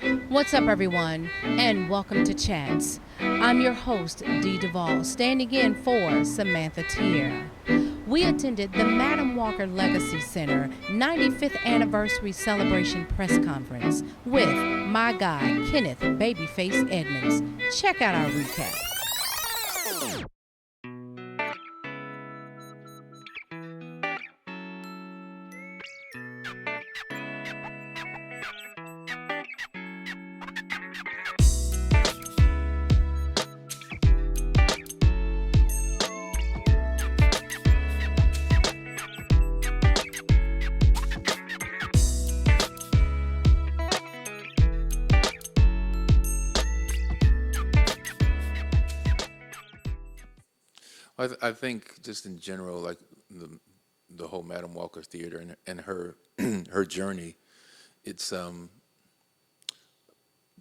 What's up, everyone, and welcome to Chats. I'm your host, Dee Duvall, standing in for Samantha Tier. We attended the Madam Walker Legacy Center 95th Anniversary Celebration Press Conference with my guy, Kenneth Babyface Edmonds. Check out our recap. I think just in general, like the whole Madam Walker Theater and her her journey, it's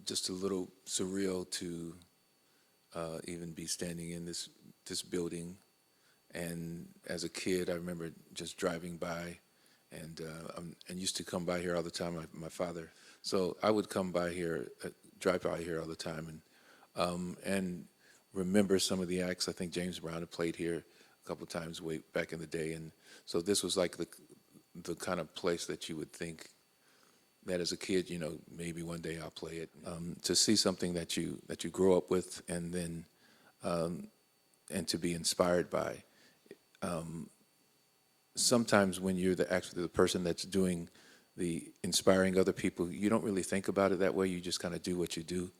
just a little surreal to even be standing in this building. And as a kid, I remember just driving by, and used to come by here all the time. My father, so I would come by here, drive by here all the time, and remember some of the acts. I think James Brown had played here a couple of times way back in the day, and so this was like the kind of place that you would think that as a kid, maybe one day I'll play it. To see something that you grow up with, and then and to be inspired by. Sometimes when you're actually the person that's doing the inspiring other people, you don't really think about it that way. You just kind of do what you do,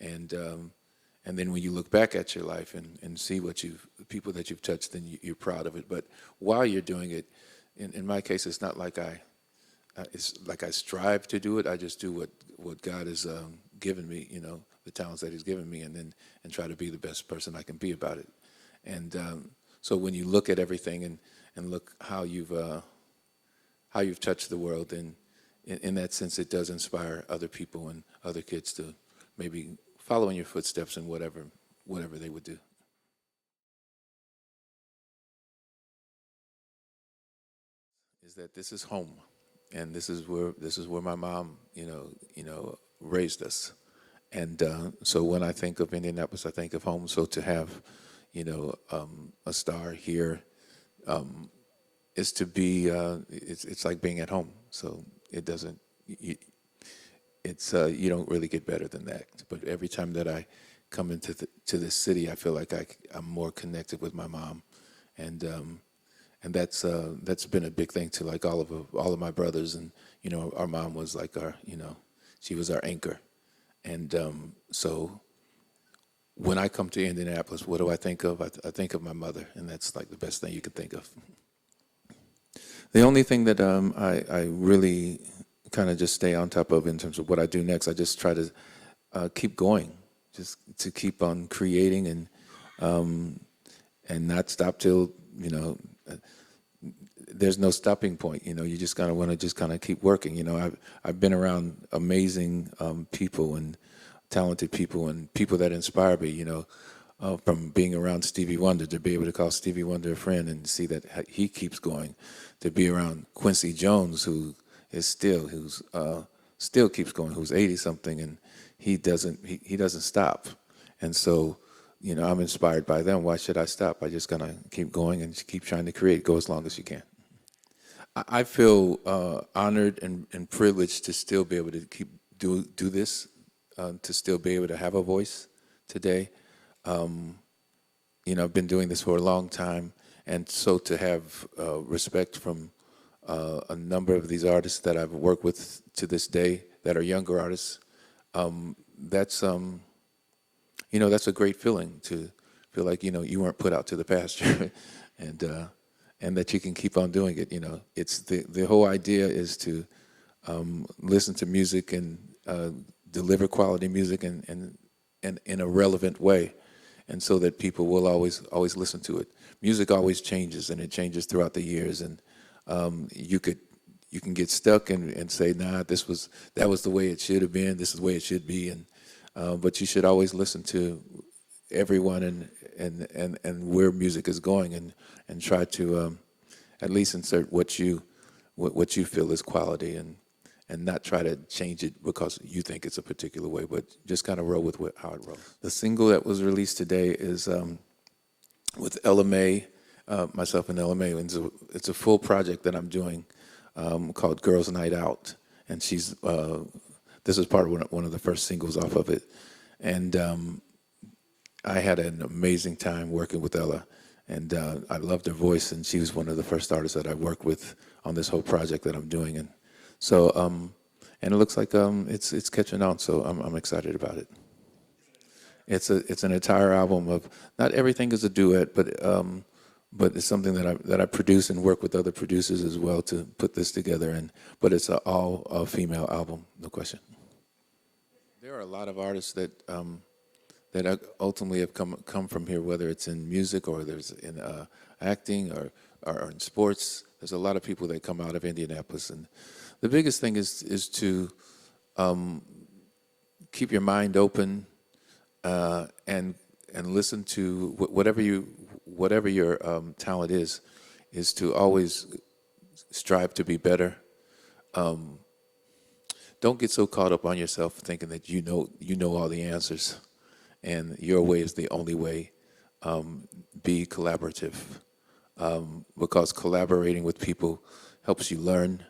and then when you look back at your life and see the people that you've touched, then you're proud of it. But while you're doing it, in my case, it's not like it's like I strive to do it. I just do what God has given me, the talents that He's given me, and try to be the best person I can be about it. And so when you look at everything and look how you've touched the world, then in that sense, it does inspire other people and other kids to maybe follow in your footsteps in whatever they would do. Is that this is home, and this is where my mom, raised us, and so when I think of Indianapolis, I think of home. So to have, a star here, is to be, it's like being at home. So it doesn't. You don't really get better than that. But every time that I come into to this city, I feel like I'm more connected with my mom, and that's been a big thing to like all of my brothers. And our mom was like she was our anchor, and so when I come to Indianapolis, what do I think of? I think of my mother, and that's like the best thing you could think of. The only thing that I really kind of just stay on top of in terms of what I do next, I just try to keep going, just to keep on creating and not stop till there's no stopping point. You just kind of want to just kind of keep working. I've been around amazing people and talented people and people that inspire me. From being around Stevie Wonder, to be able to call Stevie Wonder a friend and see that he keeps going, to be around Quincy Jones, who still keeps going, who's 80 something, and he doesn't stop. And so, I'm inspired by them. Why should I stop? I just gonna keep going and keep trying to create. Go as long as you can. I feel honored and privileged to still be able to keep do this, to still be able to have a voice today. I've been doing this for a long time, and so to have respect from a number of these artists that I've worked with to this day that are younger artists, that's that's a great feeling, to feel like you weren't put out to the pasture, and that you can keep on doing it. It's the whole idea is to listen to music and deliver quality music and in a relevant way, and so that people will always listen to it. Music always changes, and it changes throughout the years, and you can get stuck and say, nah, that was the way it should have been. This is the way it should be, but you should always listen to everyone and where music is going, and try to at least insert what you feel is quality, and not try to change it because you think it's a particular way, but just kind of roll with how it rolls. The single that was released today is with Ella May, myself and Ella May. And it's a full project that I'm doing called Girls Night Out, and she's this is part of one of the first singles off of it, and I had an amazing time working with Ella, and I loved her voice, and she was one of the first artists that I worked with on this whole project that I'm doing, and so and it looks like it's catching on, so I'm excited about it. It's an entire album of, not everything is a duet, but it's something that I produce and work with other producers as well to put this together. But it's an all female album, no question. There are a lot of artists that ultimately have come from here, whether it's in music or there's in acting or in sports. There's a lot of people that come out of Indianapolis, and the biggest thing is to keep your mind open and listen to whatever your talent is to always strive to be better. Don't get so caught up on yourself thinking that you know all the answers and your way is the only way. Be collaborative, because collaborating with people helps you learn.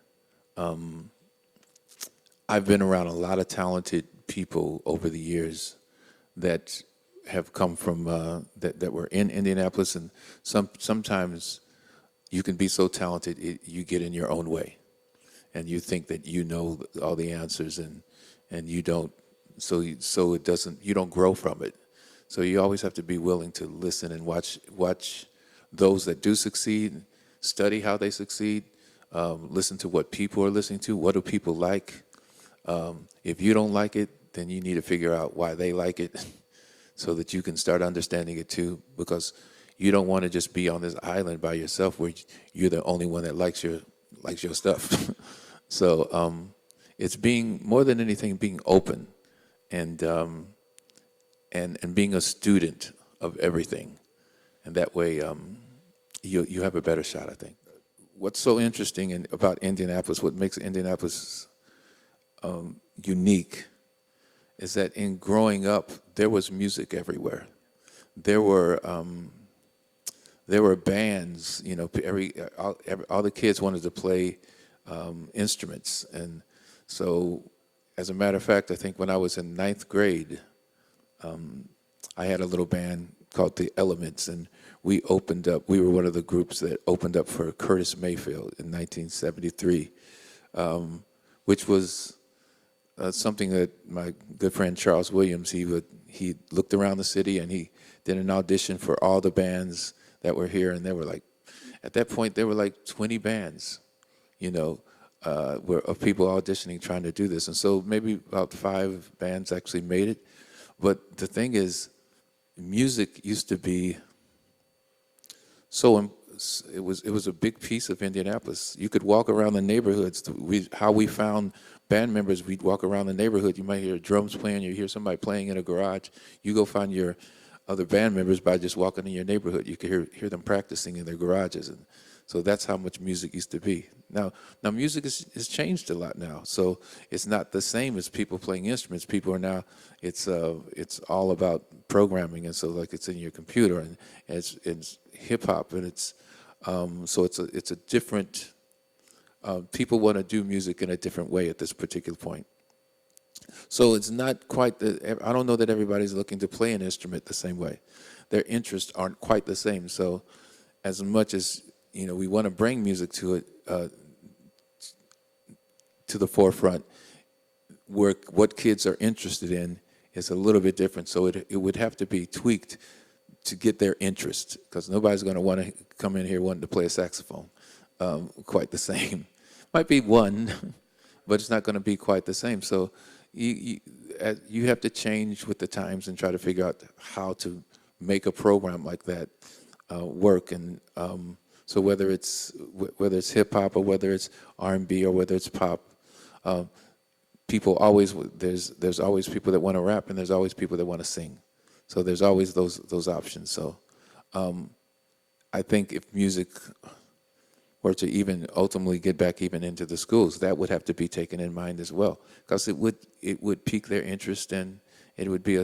I've been around a lot of talented people over the years that have come from that were in Indianapolis, and sometimes you can be so talented you get in your own way, and you think that you know all the answers, and you don't. So it doesn't. You don't grow from it. So you always have to be willing to listen and watch those that do succeed, study how they succeed, listen to what people are listening to. What do people like? If you don't like it, then you need to figure out why they like it, so that you can start understanding it too. Because you don't want to just be on this island by yourself where you're the only one that likes your stuff. So it's being, more than anything, being open and being a student of everything, and that way you have a better shot, I think. What's so interesting about Indianapolis, what makes Indianapolis unique, is that in growing up, there was music everywhere. There were bands. You know, all the kids wanted to play instruments, and so, as a matter of fact, I think when I was in ninth grade, I had a little band called the Edmonds, and we opened up. We were one of the groups that opened up for Curtis Mayfield in 1973, which was something that my good friend Charles Williams, he looked around the city and he did an audition for all the bands that were here, and there were like, at that point there were like 20 bands, you know, of people auditioning trying to do this, and so maybe about 5 bands actually made it. But the thing is, music used to be so. It was a big piece of Indianapolis. You could walk around the neighborhoods. How we found band members, we'd walk around the neighborhood. You might hear drums playing. You hear somebody playing in a garage. You go find your other band members by just walking in your neighborhood. You could hear them practicing in their garages, and so that's how much music used to be. Now music has changed a lot now. So it's not the same as people playing instruments. People are now, it's all about programming, and so like it's in your computer, and it's hip hop, and it's so it's a different. People want to do music in a different way at this particular point. So it's not quite I don't know that everybody's looking to play an instrument the same way. Their interests aren't quite the same. So as much as, you know, we want to bring music to it, to the forefront, where what kids are interested in is a little bit different. So it would have to be tweaked to get their interest, because nobody's going to want to come in here wanting to play a saxophone quite the same. Might be one, but it's not going to be quite the same. So you have to change with the times and try to figure out how to make a program like that work. And so whether it's hip hop or whether it's R&B or whether it's pop, people always, there's always people that want to rap, and there's always people that want to sing. So there's always those options. So I think if music were to even ultimately get back even into the schools, that would have to be taken in mind as well, because it would pique their interest, and it would be,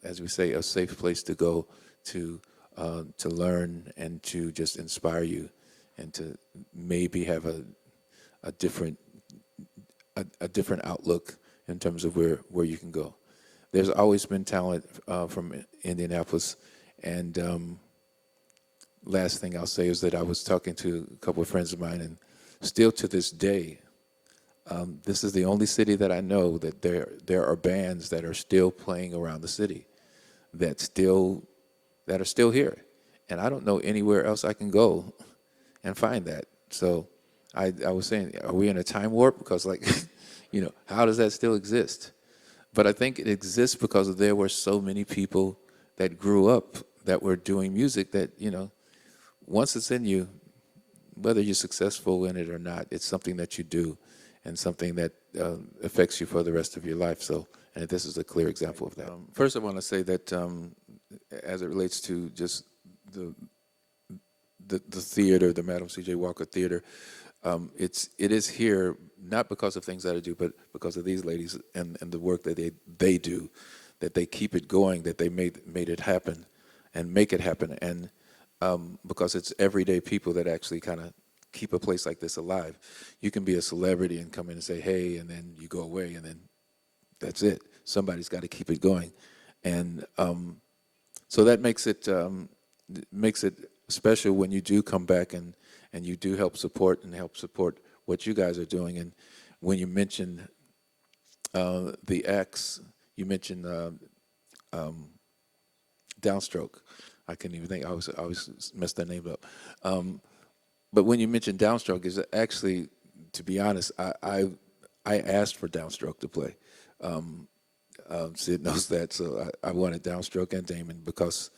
as we say, a safe place to go to learn and to just inspire you, and to maybe have a different outlook in terms of where you can go. There's always been talent from Indianapolis, and last thing I'll say is that I was talking to a couple of friends of mine, and still to this day, this is the only city that I know that there are bands that are still playing around the city that are still here, and I don't know anywhere else I can go and find that. So I was saying, are we in a time warp? Because how does that still exist? But I think it exists because there were so many people that grew up that were doing music that, once it's in you, whether you're successful in it or not, it's something that you do and something that affects you for the rest of your life. So, and this is a clear example of that. First, I want to say that as it relates to just the theater, the Madam C.J. Walker Theater, it is here not because of things that I do, but because of these ladies and the work that they do, that they keep it going, that they made it happen and make it happen. And because it's everyday people that actually kind of keep a place like this alive. You can be a celebrity and come in and say, hey, and then you go away, and then that's it. Somebody's got to keep it going. And so that makes it special when you do come back and you do help support what you guys are doing. And when you mentioned the acts, you mentioned Downstroke. I couldn't even think. I always messed that name up. But when you mentioned Downstroke, is actually, to be honest, I asked for Downstroke to play. Sid knows that, so I wanted Downstroke and Damon because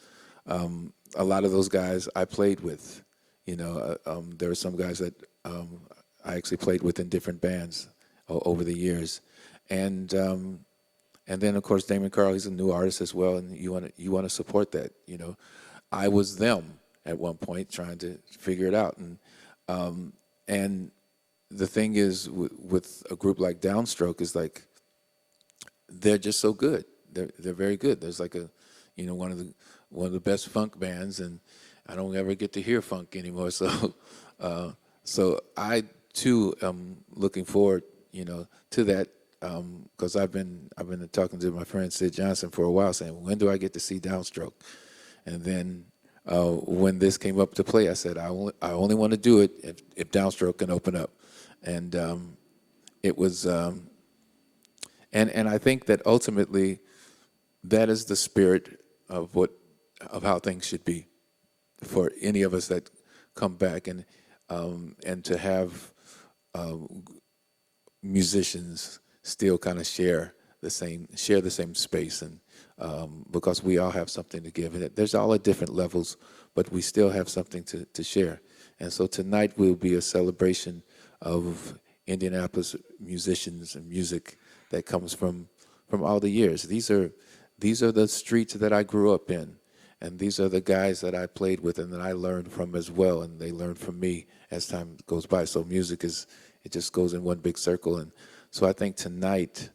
a lot of those guys I played with. There are some guys that I actually played with in different bands over the years, and then of course Damon Carl, he's a new artist as well, and you want to support that. I was them at one point trying to figure it out, and the thing is with a group like Downstroke is like they're just so good. They're very good. There's like one of the best funk bands, and I don't ever get to hear funk anymore. So so I too am looking forward, to that, because I've been talking to my friend Sid Johnson for a while, saying, when do I get to see Downstroke? And then when this came up to play, I said, I only want to do it if Downstroke can open up, and it was, and I think that ultimately that is the spirit of how things should be for any of us that come back, and to have musicians still kind of share the same space, and because we all have something to give, and there's all at different levels, but we still have something to share. And so tonight will be a celebration of Indianapolis musicians and music that comes from all the years. These are the streets that I grew up in, and these are the guys that I played with and that I learned from as well, and they learned from me as time goes by. So music it just goes in one big circle, and so I think tonight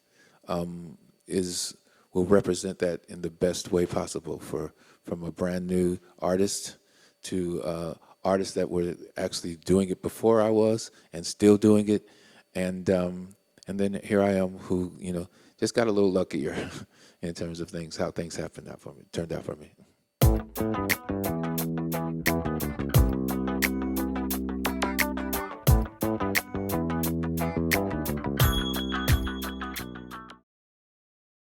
will represent that in the best way possible, from a brand new artist to artists that were actually doing it before I was and still doing it, and then here I am, who just got a little luckier in terms of how things turned out for me.